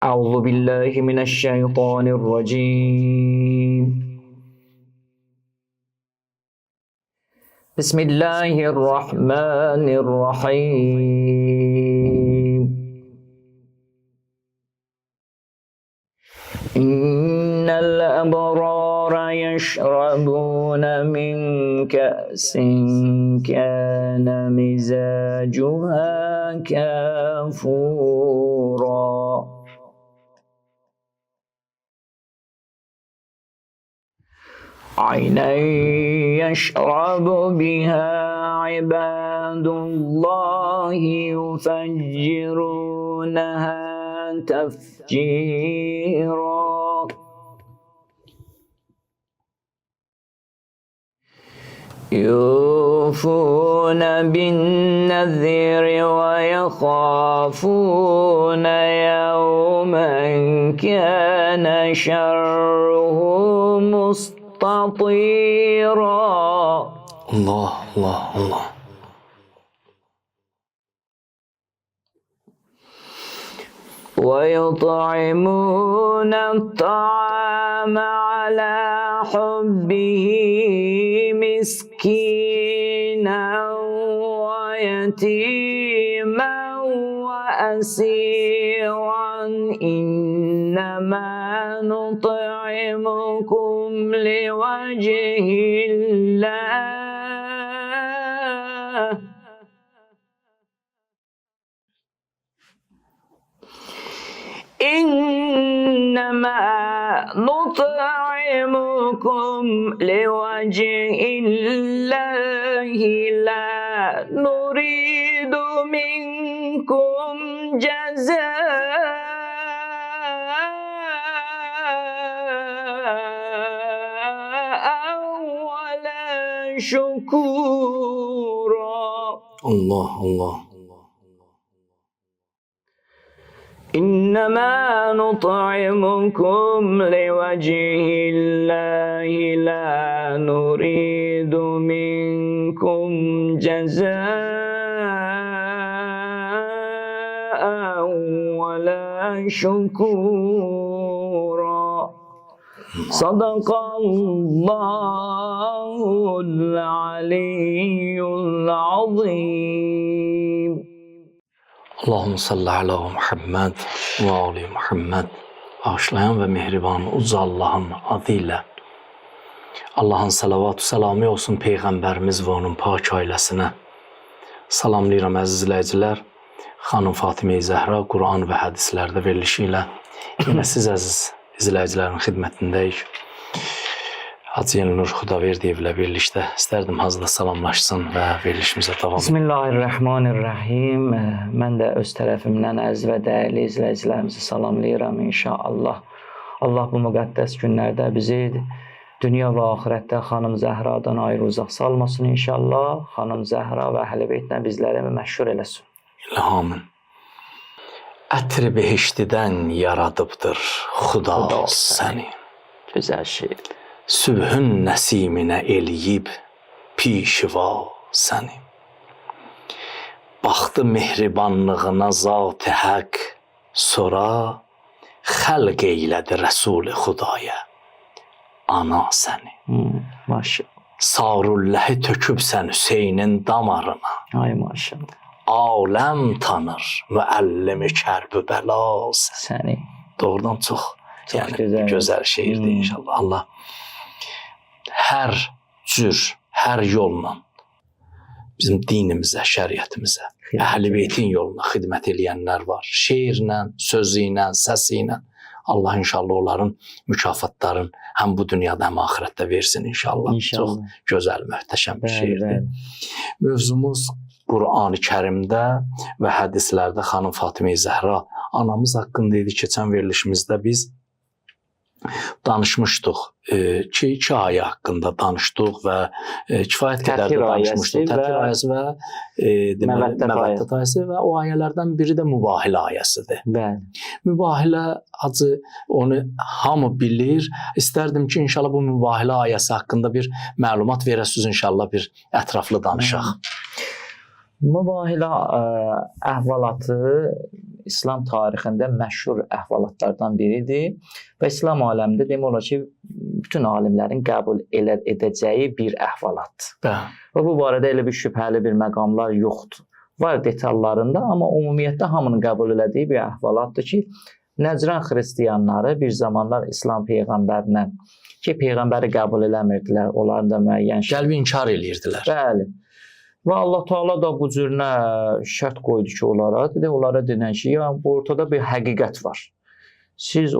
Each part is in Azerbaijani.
أعوذ بالله من الشيطان الرجيم. بسم الله الرحمن الرحيم. إن الأبرار يشربون من كأس كان مزاجها كافورا عينا يشرب بها عباد الله يفجرونها تفجيرا يوفون بالنذر ويخافون يوما كان شره مستطيرا. الله الله الله. ويطعمون الطعام على حبه مسكينا ويتيما وأسيرا إنما نطعمكم لوجه الله إنما نطعمكم لوجه الله لا نريد منكم جزاء ولا شكورا. الله الله. إنما نطعمكم لوجه الله لا نريد منكم جزاء ولا شكورا. صدق الله العلي العظيم. Allahümme salli ala Muhammed ve ali Muhammed. Bağışlayan ve mehriban uca Allah'ın adıyla. Allah'ın salavat-ı selamı olsun Peyğəmbərimiz və onun pak ailəsinə. Salamlayıram əziz izləyicilər. Xanım Fatimə-i Zəhra Quran və hədislərdə verilişi ilə yine siz əziz izləyicilərin xidmətindəyik. Hacı Yenilnur Xudaverdiyev ilə birlikdə istərdim hazırda salamlaşsın və verilişimizə davam edelim. Bismillahirrahmanirrahim. Mən də öz tərəfimdən əziz və dəyərli izləyicilərimizi salamlayıram inşallah. Allah bu müqəddəs günlərdə bizi dünya və axirətdə Xanım Zəhradan ayrı uzaq salmasın inşallah. Xanım Zəhra və Əhl-i Beytlə bizləri məşhur eləsin. Amin. Ətri behiştidən yaradıbdır Xuda səni. Gözəl şeir. Sübhün nəsiminə eləyib pişiva səni. Baxdı mehribanlığına zat-ı həq, sonra xəlq eylədi Rəsul-i Xudaya ana səni. Maşallah. Sarulləhi tökübsən Hüseynin damarına. Ay maşallah. Aləm tanır müəllim-i Kərbəla Səni. Doğrudan çox gözəl şeirdir inşallah. Allah hər cür, hər yolla bizim dinimizə, şəriətimizə, Əhl-i Beytin yoluna xidmət eləyənlər var. Şeirlə, sözü ilə, səsi ilə. Allah inşallah onların mükafatların həm bu dünyada, həm axirətdə versin inşallah. Çox gözəl, möhtəşəm bir şeirdir. Mövzumuz Qur'an-ı Kərimdə və hədislərdə Xanım Fatimə-i Zəhra anamız haqqında idi. Keçən verilişimizdə biz danışmışdıq ki, 2 ayə haqqında danışdıq və kifayət qədər də danışmışdıq. Təfsir ayəsi və Məvəddət ayəsi və o ayələrdən biri də Mübahilə ayəsidir. Bəli. Mübahilə acı onu hamı bilir. İstərdim ki, inşallah bu Mübahilə ayəsi haqqında bir məlumat verəsiniz, inşallah bir ətraflı danışaq. Mübahilə əhvalatı İslam tarixində məşhur əhvalatlardan biridir və İslam aləmində demək olar ki, bütün alimlərin qəbul edəcəyi bir əhvalatdır. Və bu barədə elə bir şübhəli bir məqamlar yoxdur. Var detallarında, amma ümumiyyətlə hamının qəbul elədiyi bir əhvalatdır ki, Nəcran xristiyanları bir zamanlar İslam peyğəmbərinə ki, peyğəmbəri qəbul eləmirdilər, onların da müəyyən qəlbi inkar eləyirdilər. Bəli. Və Allah Taala da bu cürünə şərt qoydu ki, onlara denən ki, ya bu ortada bir həqiqət var.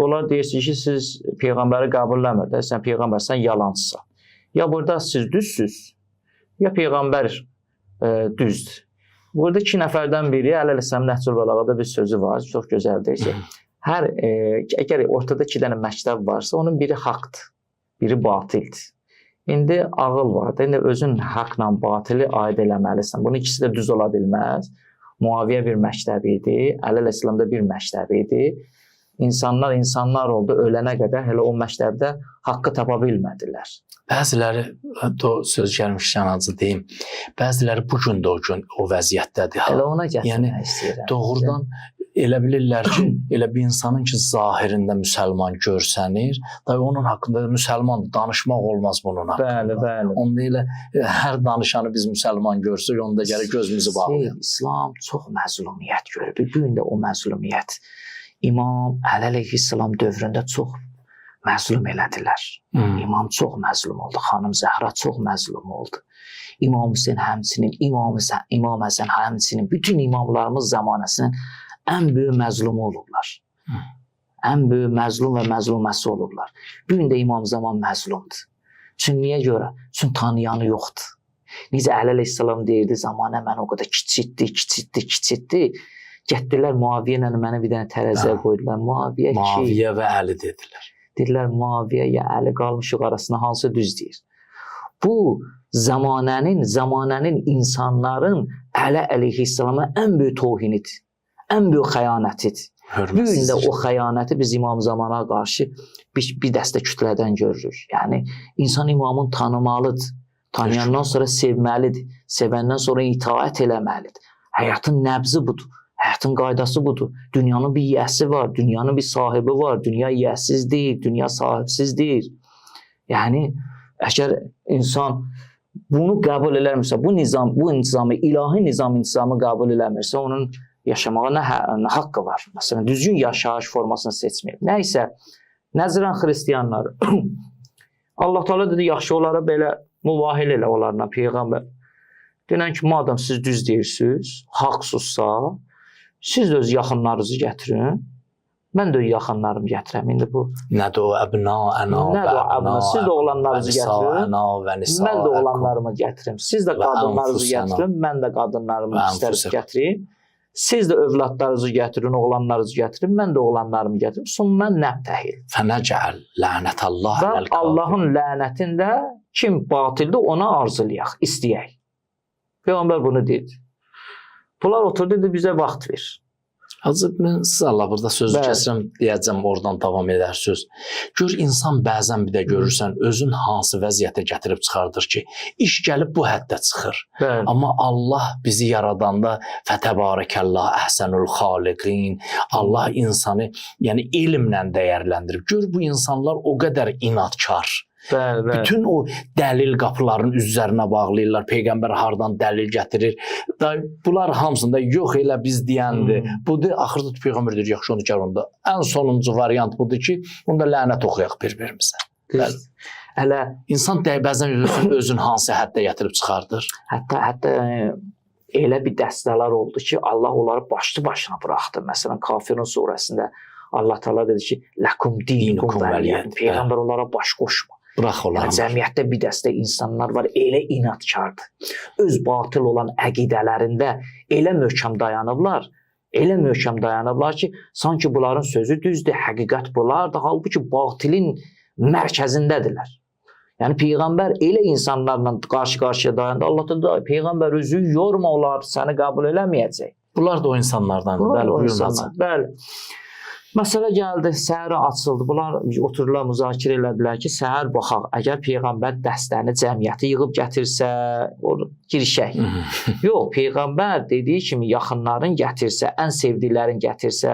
Onlar deyirsiniz ki, siz peyğəmbəri qəbul eləmirsiniz, sən peyğəmbərsən, yalancısan. Ya burada siz düzsüz, ya peyğəmbər düzdür. Burada iki nəfərdən biri Əl-Əsəm Nəhcül Bəlağada bir sözü var, çox gözəldir ki, əgər ortada iki dənə məktəb varsa, onun biri haqdır, biri batildir. İndi ağıl var da, indi özün haqla batili aid eləməlisən. Bunun ikisi də düz ola bilməz. Muaviyə bir məktəbi idi, Əl-Əsəmdə bir məktəbi idi. İnsanlar oldu, ölənə qədər hələ o məktəbdə haqqı tapa bilmədilər. Bəziləri, söz gəlmişkən acı deyim, bəziləri bu gün də o vəziyyətdədir. Elə ona gətirmək istəyirəm. Doğrudan elə bilirlər ki, elə bir insanın ki, zahirində müsəlman görsənir, da onun haqqında müsəlman danışmaq olmaz bunun haqqında. Bəli. Onda elə hər danışanı biz müsəlman görsək, onda gəlir gözümüzü bağlayaq. İslam çox məzlumiyyət görür. Bu gün də o məzlumiyyət İmam Əli əleyhissalam dövründə çox məzlum elədilər. İmam çox məzlum oldu. Xanım Zəhra çox məzlum oldu. İmam Hüseyn həmçinin, İmam Həsən həmçinin, bütün imamlarımız zamanəsinin ən böyük məzlumu olublar. Ən böyük məzlum və məzluməsi olublar. Bu gün də İmam Zaman məzlumdur. Çünki niyə görə? Çünki tanıyanı yoxdur. Necə Əli əleyhissalam deyirdi, zamanə mən o qədər kiçitdi. Getdilər Muaviyə ilə mənə bir dənə tərəziyə qoydular. Muaviyə və Əli dedilər. Dedilər Muaviyə ya Əli qalmışıq arasında hansı düz deyir. Bu zamanənin insanların Əli əleyhissalama ən böyük tohinidir. Ən böyük xəyanətidir. Bu gün də o xəyanəti biz İmam Zamana qarşı bir dəstə kütlədən görürük. Yəni insan imamın tanımalıdır. Tanıyandan sonra sevməlidir. Sevəndən sonra itaət eləməlidir. Həyatın nəbzi budur. Həyatın qaydası budur. Dünyanın bir yiyəsi var, dünyanın bir sahibi var. Dünya yiyəsiz deyil, dünya sahibsiz deyil. Yəni, əgər insan bunu qəbul eləmirsə, bu intizamı, ilahi intizamı qəbul eləmirsə, onun yaşamağa nə haqqı var? Məsələn, düzgün yaşayış formasını seçməyib. Nəysə, Nəcran xristiyanları, Allah Teala dedi, yaxşı onlara belə mübahilə elə onlarla, Peyğəmbər. Denən ki, madəm siz düz deyirsiniz, haqsızsa, siz də öz yaxınlarınızı gətirin, mən də öz yaxınlarımı gətirəm. İndi bu... Nədə o əbna, siz də oğlanlarınızı gətirin, mən də oğlanlarımı gətirim. Siz də qadınlarınızı gətirin, mən də qadınlarımı gətirim. Siz də övladlarınızı gətirin, oğlanlarınızı gətirin, mən də oğlanlarımı gətirim. Sonra mən nəbtəhil. Fənəcəl lənətəllah və Allahın lənətində kim batildir, ona arzulayaq, istəyək. Peyğəmbər bunu deyir. Bunlar oturdu, bizə vaxt ver. Hacı, mən siz Allah burada sözü kəsirəm, deyəcəm, oradan davam edərsiniz. Gör, insan bəzən bir də görürsən, özün hansı vəziyyətə gətirib çıxardır ki, iş gəlib bu həddə çıxır. Amma Allah bizi yaradanda fətəbarəkəllah əhsənül xaliqin, Allah insanı yəni elmlə dəyərləndirib. Gör, bu insanlar o qədər inadkar. Bütün o dəlil qapıların üzərinə bağlayırlar. Peyğəmbər hardan dəlil gətirir. Bunlar hamısında yox elə biz deyəndir. Budur, axırda Peyğəmbər deyir, yaxşı onu gəl onda. Ən sonuncu variant budur ki, onda lənət oxuyaq bir-birimizə. Hələ insan bəzən özün hansı həddə gətirib çıxardır. Hətta elə bir dəstələr oldu ki, Allah onları başlı başına buraxdı. Məsələn, Kafirun surəsində Allah Teala dedi ki, "Lakum dinukum valiyyən." Peyğəmbər onlara baş qoşma. Cəmiyyətdə bir dəstə insanlar var, elə inadkardır. Öz batıl olan əqidələrində elə möhkəm dayanıblar ki, sanki bunların sözü düzdür, həqiqət bulardır, halbuki batilin mərkəzindədirlər. Yəni Peyğəmbər elə insanlarla qarşı-qarşıya dayandı. Allah da Peyğəmbər özü yorma olar, səni qəbul eləməyəcək. Bunlar da o insanlardan. Bəli, o insanlar. Bəli. Məsələ gəldi, səhərə açıldı. Bunlar oturdular, müzakirə elədilər ki, səhər baxaq, əgər Peyğəmbər dəstəni cəmiyyəti yığıb gətirsə, girişək. Yox, Peyğəmbər dediyi kimi yaxınların gətirsə, ən sevdiklərin gətirsə,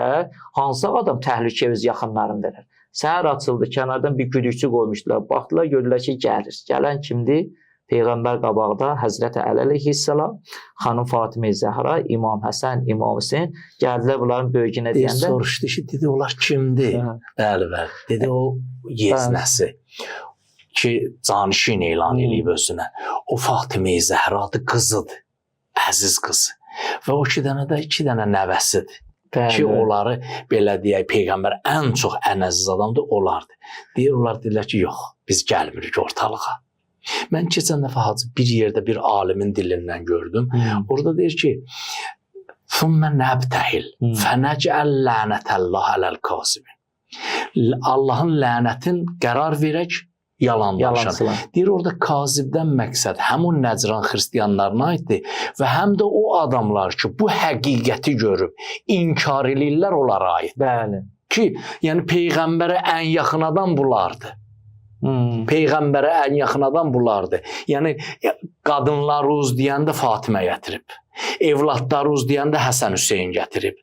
hansı adam təhlükə öz yaxınların verir? Səhər açıldı, kənardan bir güdükçü qoymuşdular. Baxdılar, gördülər ki, gəlir. Gələn kimdir? Peyğəmbər qabaqda Həzrəti Əli əleyhissalam, xanım Fatimə Zəhra, İmam Həsən, İmam Hüseyn gəldilər bunların böyüyünə deyəndə. Soruşdu ki, dedi onlar kimdir? Bəli, bəli. Dedi o yeznəsi ki, canişin elan eləyib özünə. O Fatimə Zəhradır, qızıdır, əziz qızı. Və o iki dənə nəvəsidir. Ki, onları belə deyək, Peyğəmbər ən çox, ən əziz adamdır, onlardır. Onlar deyirlər ki, yox, biz gəlmirik ortalığa. Mən keçən dəfə hacı bir yerdə bir alimin dilindən gördüm. Orada deyir ki, "Thumma nabtahil fanaj'al la'natallahi alal kazibin." Allahın lənətin qərar verək yalan danışan. Deyir orada kazibdən məqsəd həm o Nəcran xristianlarına aiddir və həm də o adamlar ki, bu həqiqəti görüb inkar eləyirlər, onlara aid. Bəli. Ki, yəni Peyğəmbərə ən yaxın adam bunlardır. Peyğəmbərə ən yaxın adam bunlardır. Yəni qadınlarız deyəndə Fatimə gətirib. Evladlarız deyəndə Həsən Hüseyn gətirib.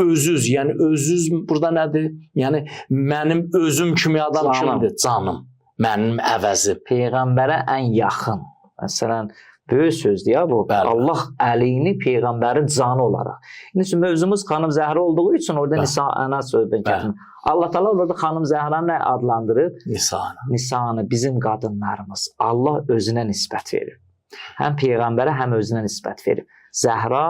Özüz, yəni özüz burada nədir? Yəni mənim özüm kimi adam kimdir? Canım. Mənim əvəzim. Peyğəmbərə ən yaxın. Məsələn, böyük sözdür ya bu. Bəli. Allah Əlini Peyğəmbərin canı olaraq. İndi mövzumuz xanım Zəhra olduğu üçün orada Nisa-ana söhbət gətirir. Allah Taala orada xanım Zəhranı nə adlandırıb? Nisa-ana. Nisa-ana, bizim qadınlarımız. Allah özünə nisbət verir. Həm Peyğəmbərə, həm özünə nisbət verir. Zəhra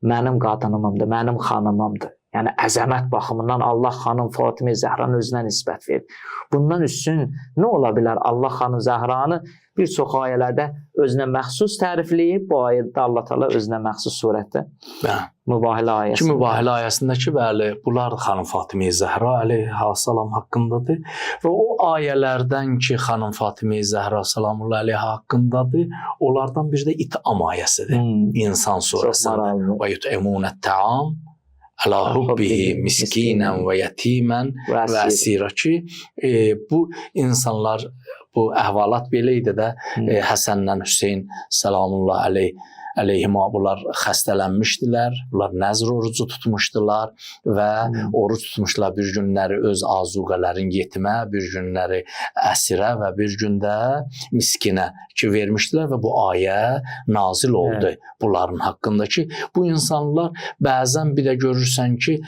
mənim qadınımdır, mənim xanımımdır. Yəni əzəmət baxımından Allah xanım Fatimə Zəhranı özünə nisbət verir. Bundan üstün nə ola bilər? Allah xanım Zəhranı bir çox ayələrdə özünə məxsus tərifləyib, bu ayədə Allah Taala özünə məxsus surətdə Mübahilə ayəsində. Ki, Mübahilə ayəsində ki, bəli, bunlar xanım Fatimə Zəhra əleyhissalam haqqındadır və o ayələrdən ki, xanım Fatimə Zəhra salamullahi əleyha haqqındadır, onlardan bir də İt'am ayəsidir. İnsan surəsində. Və yut'imunət-ta'am ala hubbihi miskinən və yetimən və əsira ki, bu insanlar, bu əhvalat belə idi də Həsənlə Hüseyn salamullahi əleyhimə bunlar xəstələnmişdilər, bunlar nəzr orucu tutmuşdular və oruc tutmuşdular bir günləri öz azuqələrin yetimə, bir günləri əsirə və bir gündə miskinə ki vermişdilər və bu ayə nazil oldu bunların haqqında ki, bu insanlar bəzən bir də görürsən ki,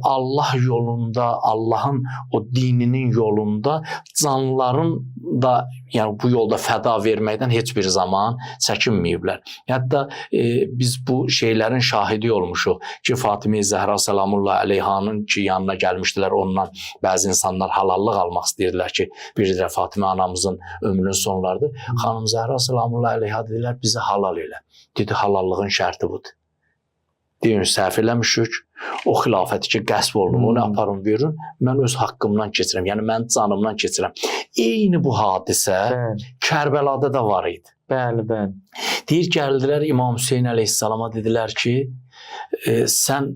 Allah yolunda, Allahın o dininin yolunda canların da yəni bu yolda fəda verməkdən heç bir zaman çəkinməyiblər. Hətta biz bu şeylərin şahidi olmuşuq ki, Fatimə Zəhra salamullahi əleyhanın ki, yanına gəlmişdilər, ondan bəzi insanlar halallıq almaq istəyirdilər ki, bir də Fatimə anamızın ömrünün sonlarıdır. Xanım Zəhra salamullahi əleyha dedilər, bizə halal elə. Dedi, halallığın şərti budur. Deyin, səhv eləmişik, o xilafəti ki, qəsb olunub, onu aparın, verin, mən öz haqqımdan keçirəm, yəni mən canımdan keçirəm. Eyni bu hadisə Kərbəlada da var idi. Bəli, bəli. Deyir, gəldilər İmam Hüseyn əleyhissalama, dedilər ki, sən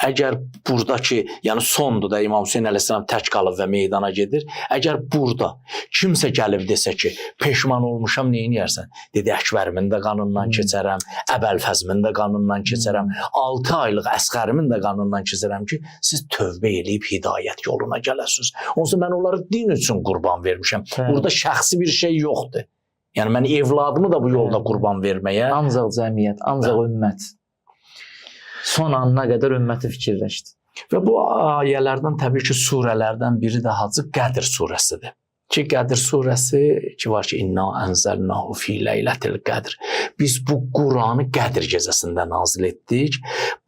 əgər buradakı, yəni sondur da İmam Hüseyn əleyhissalam tək qalıb və meydana gedir, əgər burada kimsə gəlib desə ki, peşman olmuşam, neyin yersən? Dedi, Əkbərimin də qanından keçərəm, Əbəlfəzmin də qanından keçərəm, 6 aylıq Əsqərimin də qanından keçərəm ki, siz tövbə eləyib hidayət yoluna gələsiniz. Onsuz mən onları din üçün qurban vermişəm. Burada şəxsi bir şey yoxdur. Yəni mən evladımı da bu yolda qurban verməyə. Ancaq cəmiyyət, ancaq ümmət. Son anına qədər ümməti fikirləşdi. Və bu ayələrdən təbii ki, surələrdən biri də Hacı Qədr surəsidir. Ki, Qədr surəsi ki, var ki, İnna ənzəlnahu fi leylətil qədr. Biz bu Quranı Qədr gecəsində nazil etdik.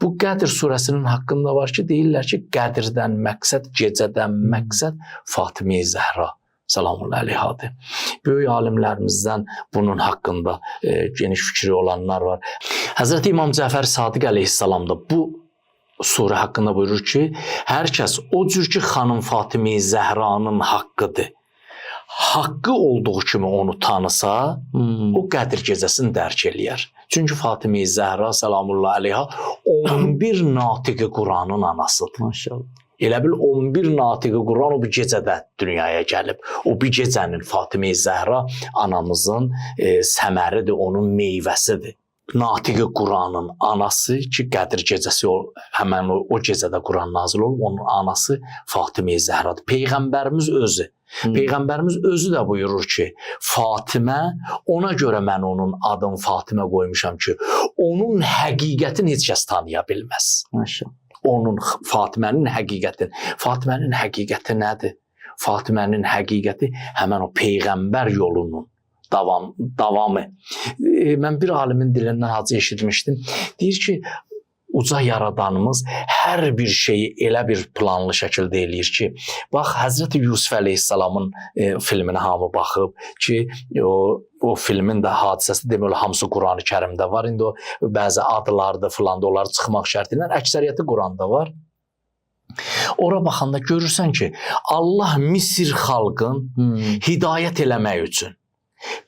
Bu Qədr surəsinin haqqında var ki, deyirlər ki, Qədrdən məqsəd, gecədən məqsəd Fatimə Zəhra salamullahi əleyhadır. Böyük alimlərimizdən bunun haqqında geniş fikri olanlar var. Həzrəti İmam Cəfər Sadiq əleyhissalam da bu surə haqqında buyurur ki, hər kəs o cür ki, xanım Fatimə Zəhranın haqqıdır, haqqı olduğu kimi onu tanısa, o Qədr gecəsini dərk eləyər. Çünki Fatimə Zəhra salamullahi əleyha 11 natiqi Quranın anasıdır. Maşallah. Elə bil 11 natiqi Quran o bir gecədə dünyaya gəlib. O bir gecənin Fatimə-i Zəhra anamızın səməridir, onun meyvəsidir. Natiqi Quranın anası ki, Qədir gecəsi həmən o gecədə Quran nazil olub, onun anası Fatimə-i Zəhradır. Peyğəmbərimiz özü. Peyğəmbərimiz özü də buyurur ki, Fatimə, ona görə mən onun adını Fatimə qoymuşam ki, onun həqiqətini heç kəs tanıya bilməz. Maşallah. Onun Fatimənin həqiqəti. Fatimənin həqiqəti nədir? Fatimənin həqiqəti həmən o Peyğəmbər yolunun davamı. Mən bir alimin dilindən hacı eşitmişdim. Deyir ki, uca yaradanımız hər bir şeyi elə bir planlı şəkildə eləyir ki, bax, Həzrəti Yusuf əleyhissalamın filminə hamı baxıb ki, o filmin də hadisəsi demək olar hamısı Qurani Kərimdə var. İndi o bəzi adlardır filan da onları çıxmaq şərti ilə əksəriyyəti Quranda var. Ora baxanda görürsən ki, Allah Misir xalqın hidayət eləmək üçün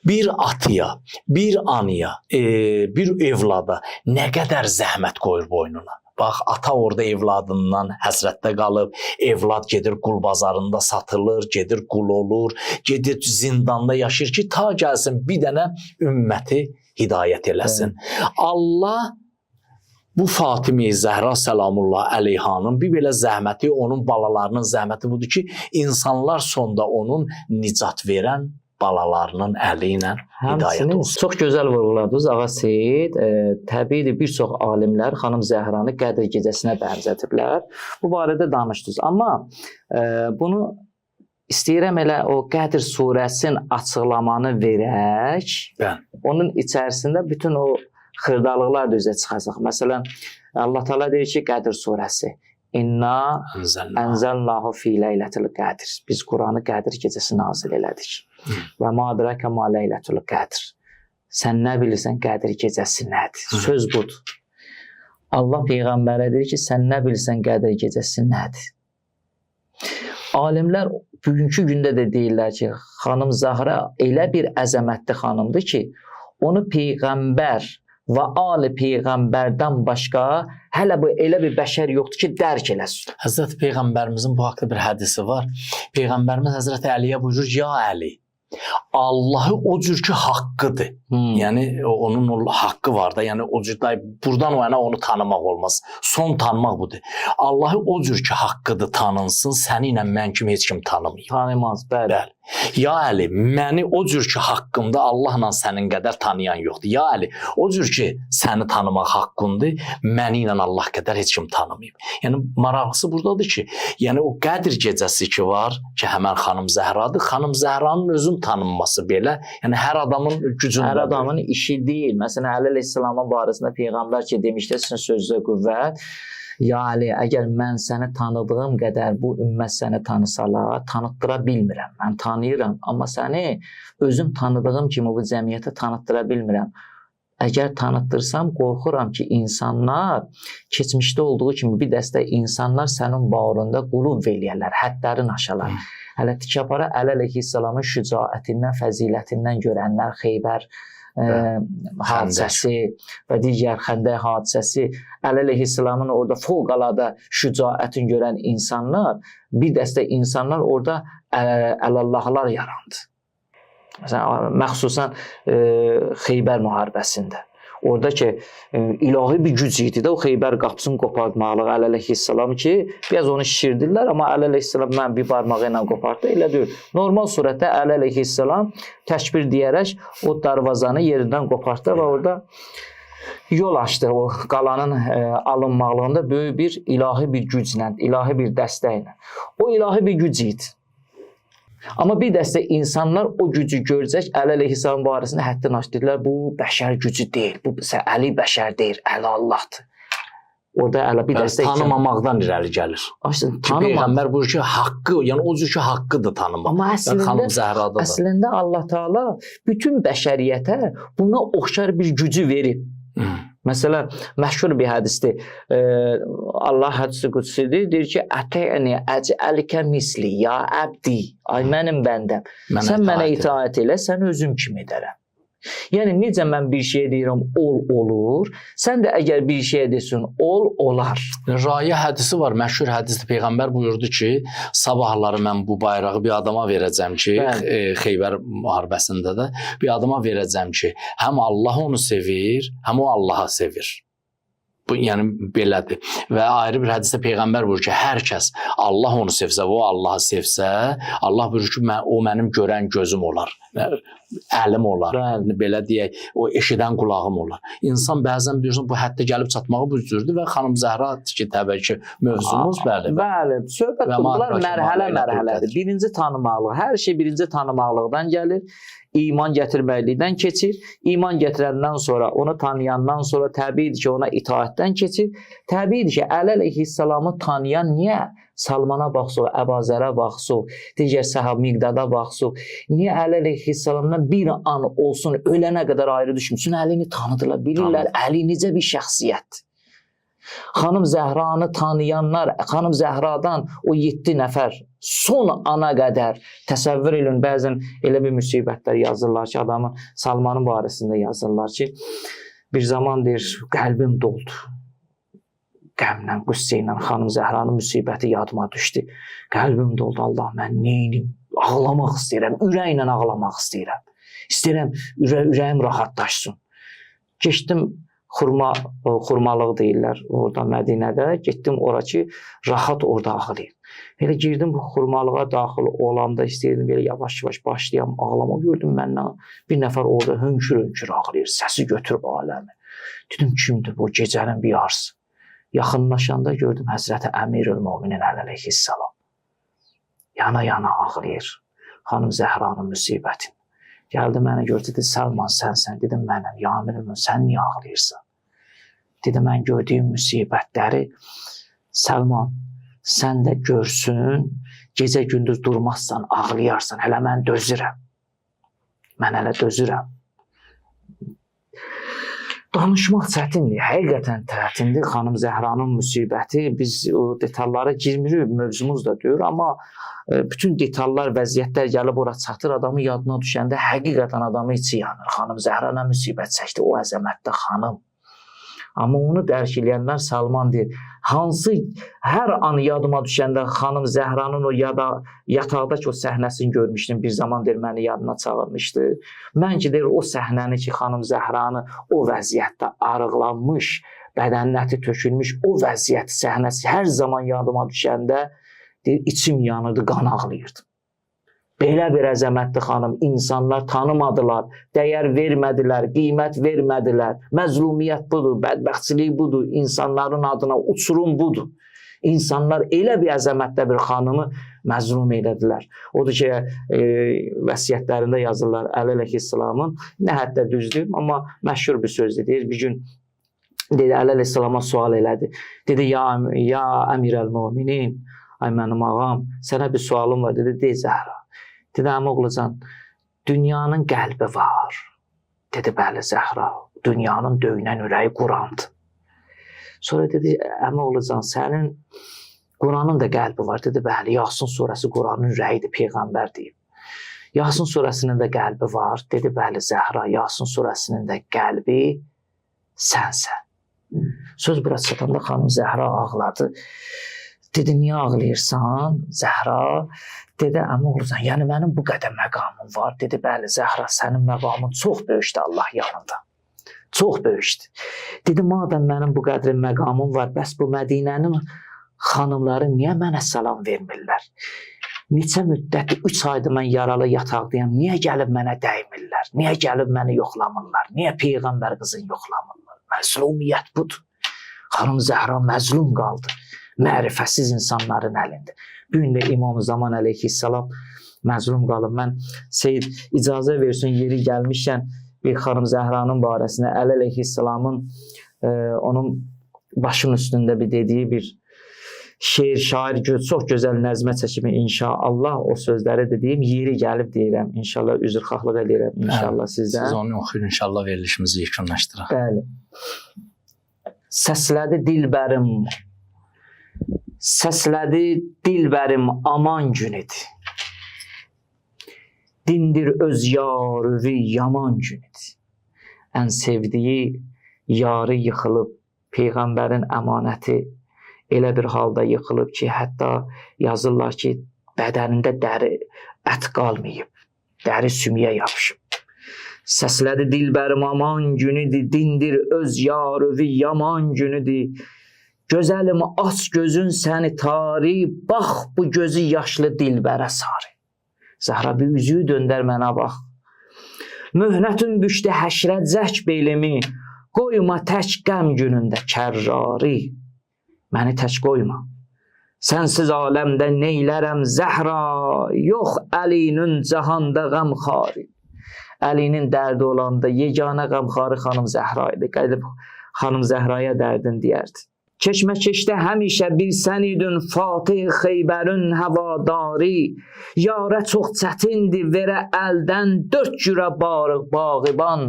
bir atıya, bir anıya, bir evlada nə qədər zəhmət qoyur boynuna. Bax, ata orada evladından həsrətdə qalıb, evlad gedir qul bazarında satılır, gedir qul olur, gedir zindanda yaşayır ki, ta gəlsin bir dənə ümməti hidayət eləsin. Allah bu Fatimə-i Zəhra səlamullah əleyhanın bir belə zəhməti, onun balalarının zəhməti budur ki, insanlar sonda onun nicat verən balalarının əli ilə hidayət olsun. Çox gözəl vurguladınız, Ağa Seyid. Təbiidir, bir çox alimlər xanım Zəhranı Qədr gecəsinə bənzətiblər. Bu barədə danışdınız. Amma bunu istəyirəm elə o Qədr surəsinin açıqlamanı verək. Onun içərisində bütün o xırdalıqlar da üzə çıxacaq. Məsələn, Allah Teala deyir ki, Qədr surəsi İnna ənzəlnahu fi leylətil qədr. Biz Quranı Qədr gecəsi nazil elədik. Və ma adraka ma leylətul qədr. Sən nə bilirsən Qədr gecəsi nədir? Söz budur. Allah Peyğəmbərə deyir ki, sən nə bilirsən Qədr gecəsi nədir? Alimlər bugünkü gündə də deyirlər ki, xanım Zəhra elə bir əzəmətli xanımdır ki, onu Peyğəmbər və ali Peyğəmbərdən başqa hələ bu elə bir bəşər yoxdur ki, dərk eləsin. Həzrəti Peyğəmbərimizin bu haqda bir hədisi var. Peyğəmbərimiz Həzrəti Əliyə buyurur, ya Əli, Allahı o cür ki haqqıdır. Yəni onun o haqqı var da, yəni o cür buradan o yana onu tanımaq olmaz. Son tanımaq budur. Allahı o cür ki haqqıdır tanınsın, səni ilə mən kimi heç kim tanımayıb. Tanımaz, bəli. Ya Əli, məni o cür ki haqqımda Allahla sənin qədər tanıyan yoxdur. Ya Əli, o cür ki səni tanımaq haqqındır, məni ilə Allah qədər heç kim tanımayıb. Yəni maraqlısı buradadır ki, yəni o Qədr gecəsi ki var, ki həmən xanım Zəhradır, xanım Zəhranın özün tanınması belə, yəni hər adamın gücündə. Hər adamın işi deyil. Məsələn, Əli əleyhissalamın barəsində Peyğəmbər ki demişdi, sizin sözünüzə qüvvət. Ya Əli, əgər mən səni tanıdığım qədər bu ümmət səni tanısalar, tanıtdıra bilmirəm. Mən tanıyıram, amma səni özüm tanıdığım kimi bu cəmiyyətə tanıtdıra bilmirəm. Əgər tanıtdırsam, qorxuram ki, insanlar keçmişdə olduğu kimi bir dəstə insanlar sənin bağrında qulub eləyərlər, hədlərin aşalar. Hələ tikapara Əli əleyhissalamın şücaətindən, fəzilətindən görənlər, Xeybər hadisəsi və digər Xəndək hadisəsi, Əli əleyhissalamın orada fövqəladə şücaətini görən insanlar, bir dəstə insanlar orada əlallahlar yarandı. Məsələn, məxsusən Xeybər müharibəsində. Orada ki, ilahi bir güc idi də o Xeybər qapısını qopardmalı Əli əleyhissalam ki, biraz onu şişirdirlər, amma Əli əleyhissalam mən bir barmağı ilə qopardı, elə deyil. Normal surətdə Əli əleyhissalam təkbir deyərək o darvazanı yerindən qopartdı və orada yol açdı o qalanın alınmaqlığında böyük bir ilahi bir güclə, ilahi bir dəstəklə. O ilahi bir güc idi. Amma bir dəstə insanlar o gücü görəcək, Əli əleyhissalam barəsində həddini aşdırdılar, bu bəşər gücü deyil, bu Əli bəşər deyil, Əli Allahdır. Orada Əli bir dəstə tanımamaqdan irəli gəlir. Peyğəmbər buyurur ki, haqqı, yəni o cür ki haqqıdır tanımaq. Amma əslində Allah Teala bütün bəşəriyyətə buna oxşar bir gücü verib. Məsələn, məşhur bir hədisdir. Allah hədisi qudsidir, deyir ki, ətəyəni əcəlikə misli, ya əbdi, ay mənim bəndəm. Sən mənə itaət elə, sən özüm kimi edərəm. Yəni necə mən bir şey deyirəm, olur. Sən də əgər bir şey desin, olar. Rayə hədisi var, məşhur hədisdir. Peyğəmbər buyurdu ki, sabahları mən bu bayrağı bir adama verəcəm ki, Xeybər müharibəsində də bir adama verəcəm ki, həm Allah onu sevir, həm o Allah'a sevir. Bu, yəni belədir. Və ayrı bir hədisdə Peyğəmbər buyurur ki, hər kəs Allah onu sevsə, o Allah'ı sevsə, Allah buyurur ki, o mənim görən gözüm olar, əlim olar, belə deyək, o eşidən qulağım olar. İnsan bəzən biliyorsun, bu həddə gəlib çatmağı bu cürdür və xanım Zəhra ki, təbii ki, mövzumuz bəli. Bəli, söhbət bunlar mərhələ-mərhələdir. Birinci tanımaqlıq, hər şey birinci tanımaqlıqdan gəlir. İman gətirməklikdən keçir. İman gətirəndən sonra, onu tanıyandan sonra təbiidir ki, ona itaətdən keçir. Təbiidir ki, Əli əleyhissalamı tanıyan niyə? Salmana baxsın, Əbazərə baxsın, digər səhab Miqdada baxsın. Niyə Əli əleyhissalamdan bir an olsun, ölənə qədər ayrı düşmüsün? Əlini tanıdılar, bilirlər, Əli necə bir şəxsiyyətdir. Xanım Zəhranı tanıyanlar, Xanım Zəhradan o 7 nəfər son ana qədər təsəvvür edin, bəzən elə bir müsibətlər yazırlar ki, adamın Salmanın barəsində yazırlar ki, bir zaman deyir, qəlbim doldu. Qəmlə, qüssə ilə Xanım Zəhranın müsibəti yadıma düşdü. Qəlbim doldu, Allah, mən neynim? Ağlamaq istəyirəm, ürəklə ağlamaq istəyirəm. İstəyirəm, ürəyim rahatlaşsın. Keçdim, xurmalıq deyirlər orada Mədinədə. Getdim ora ki, rahat orada ağlayım. Elə girdim bu xurmalığa daxil olanda istəyirdim belə yavaş-yavaş başlayam ağlama. Gördüm məndən bir nəfər orada hönkür-hönkür ağlayır. Səsi götürüb aləmi. Dedim kimdir bu gecənin bir yarısı? Yaxınlaşanda gördüm Həzrəti Əmirül-Möminin əleyhissalam. Yana-yana ağlayır. Xanım Zəhranın müsibətin. Gəldi mənə gördü, dedi, Salman sənsən. Dedim, mənəm, ya Əmirül-Mömin, sən niyə ağlayırsan? Dedi, mən gördüyüm müsibətləri, Salman, sən də görsün, gecə gündüz durmazsan, ağlayarsan, hələ mən dözürəm. Mən hələ dözürəm. Danışmaq çətindir, həqiqətən çətindir. Xanım Zəhranın müsibəti, biz o detallara girmirik, mövzumuz da deyir, amma bütün detallar, vəziyyətlər gəlib ora çatır, adamın yadına düşəndə həqiqətən adamı içi yanır. Xanım Zəhra nə müsibət çəkdi, o əzəmətdə xanım. Amma onu dərk eləyənlər Salman deyir, hansı hər an yadıma düşəndə Xanım Zəhranın o yataqdakı o səhnəsini görmüşdüm, bir zaman deyir, məni yadına çağırmışdı. Mən ki, deyir, o səhnəni ki, Xanım Zəhranı o vəziyyətdə arıqlanmış, bədənin əti tökülmüş, o vəziyyət səhnəsi hər zaman yadıma düşəndə deyir, içim yanırdı, qan ağlayırdı. Belə bir əzəmətli xanım, insanlar tanımadılar, dəyər vermədilər, qiymət vermədilər. Məzlumiyyət budur, bədbəxtçilik budur, insanların adına uçurum budur. İnsanlar elə bir əzəmətli bir xanımı məzlum elədilər. Odur ki, vəsiyyətlərində yazırlar Əli əleyhissalamın, nə həddə düzdür, amma məşhur bir sözdür. Deyir, bir gün dedi, Əli əleyhissalama sual elədi. Dedi, ya Əmirəl-Möminin, ay mənim ağam, sənə bir sualım var, dedi, dey Zəhra. Dedi, əmi oğlucan, dünyanın qəlbi var. Dedi, bəli Zəhra, dünyanın döyünən ürəyi Qurandır. Sonra dedi, əmi oğlucan, sənin Quranın da qəlbi var. Dedi, bəli, Yasin surəsi Quranın ürəyidir, Peyğəmbər deyib. Yasin surəsinin də qəlbi var. Dedi, bəli Zəhra, Yasin surəsinin də qəlbi sənsən. Söz bura çatanda xanım Zəhra ağladı. Dedi, niyə ağlayırsan Zəhra? Dedi, əmi oğlucan, yəni mənim bu qədər məqamım var. Dedi, bəli Zəhra, sənin məqamın çox böyükdür Allah yanında. Çox böyükdür. Dedi, madəm mənim bu qədər məqamım var, bəs bu Mədinənin xanımları niyə mənə salam vermirlər? Neçə müddətdir, 3 aydır mən yaralı yataqdayam, niyə gəlib mənə dəymirlər? Niyə gəlib məni yoxlamırlar? Niyə Peyğəmbər qızını yoxlamırlar? Məzlumiyyət budur. Xanım Zəhra məzlum qaldı. Mərifəsiz insanların əlində. Bu gün də İmam Zaman əleyhissalam məzlum qalıb. Mən Seyyid icazə versin, yeri gəlmişkən bir xanım Zəhranın barəsində Əli əleyhissalamın onun başının üstündə bir dediyi bir şeir, şair çox gözəl nəzmə çəkimi inşallah o sözləri dediyim yeri gəlib deyirəm. İnşallah üzrxahlıq edirəm inşallah sizdən. Siz onu oxuyun inşallah verilişimizi yekunlaşdıraq. Bəli. Səslədi dilbərim, səslədi dilbərim aman günüdür. dindir öz yarı yaman günüdür. Ən sevdiyi yarı yıxılıb, Peyğəmbərin əmanəti elə bir halda yıxılıb ki, hətta yazırlar ki, bədənində dəri, ət qalmayıb, dəri sümüyə yapışıb. Səslədi dilbərim aman günüdür, dindir öz yarı yaman günüdür. Gözəlim aç gözün səni tari, bax bu gözü yaşlı dilbərə sarı. Zəhra bir üzüyü döndər mənə bax. Möhnətin düşdü həşrət zək belimi, qoyma tək qəm günündə kərrari. Məni tək qoyma. Sənsiz aləmdə neylərəm Zəhra, yox Əlinin cahanda qəmxari. Əlinin dərdi olanda yeganə qəmxari xanım Zəhra idi. Gəlib xanım Zəhraya dərdin deyərdi. Keçmə keçdə həmişə bir sən idin, Fatih Xeybərin həvadari. Yarə çox çətindir verə əldən, dörd cürə bağıban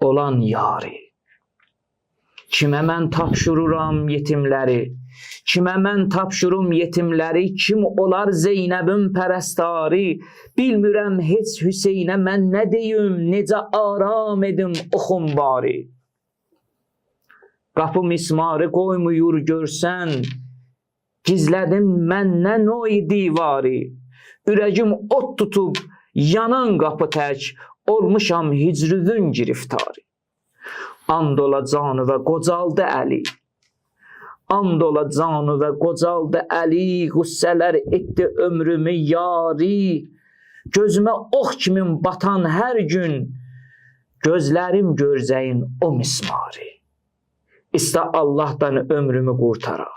olan yari. Kimə mən tapşırıram yetimləri, kimə mən tapşırım yetimləri, kim olar Zeynəbin pərəstari. Bilmirəm heç Hüseynə mən nə deyim, necə aram edim oxum bari. Qapı mismarı qoymuyur görsən, gizlədim məndən oy divari. Ürəgim ot tutub yanan qapı tək, olmuşam hicrüvün giriftarı. And ola canı və qocaldı Əli, and ola canı və qocaldı Əli, qüssələr etdi ömrümü yari. Gözümə ox kimin batan hər gün, gözlərim görcəyin o mismari. İstə Allahdan ömrümü qurtara,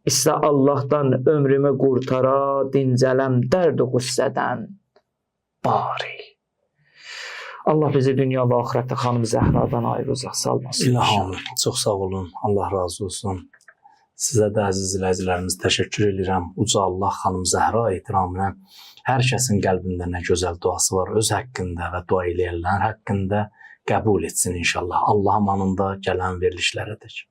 istə Allahdan ömrümü qurtara, dincələm dərd-i qüssədən bari. Allah bizi dünya və axirətdə xanım Zəhradan ayrı uzaq salmasın. İlhamı, çox sağ olun, Allah razı olsun. Sizə də əziz izləyicilərimiz təşəkkür edirəm. Uca Allah xanım Zəhra ehtiramına hər kəsin qəlbində nə gözəl duası var öz haqqında və dua eləyənlər haqqında qəbul etsin inşallah. Allah amanında gələn verilişlərədir.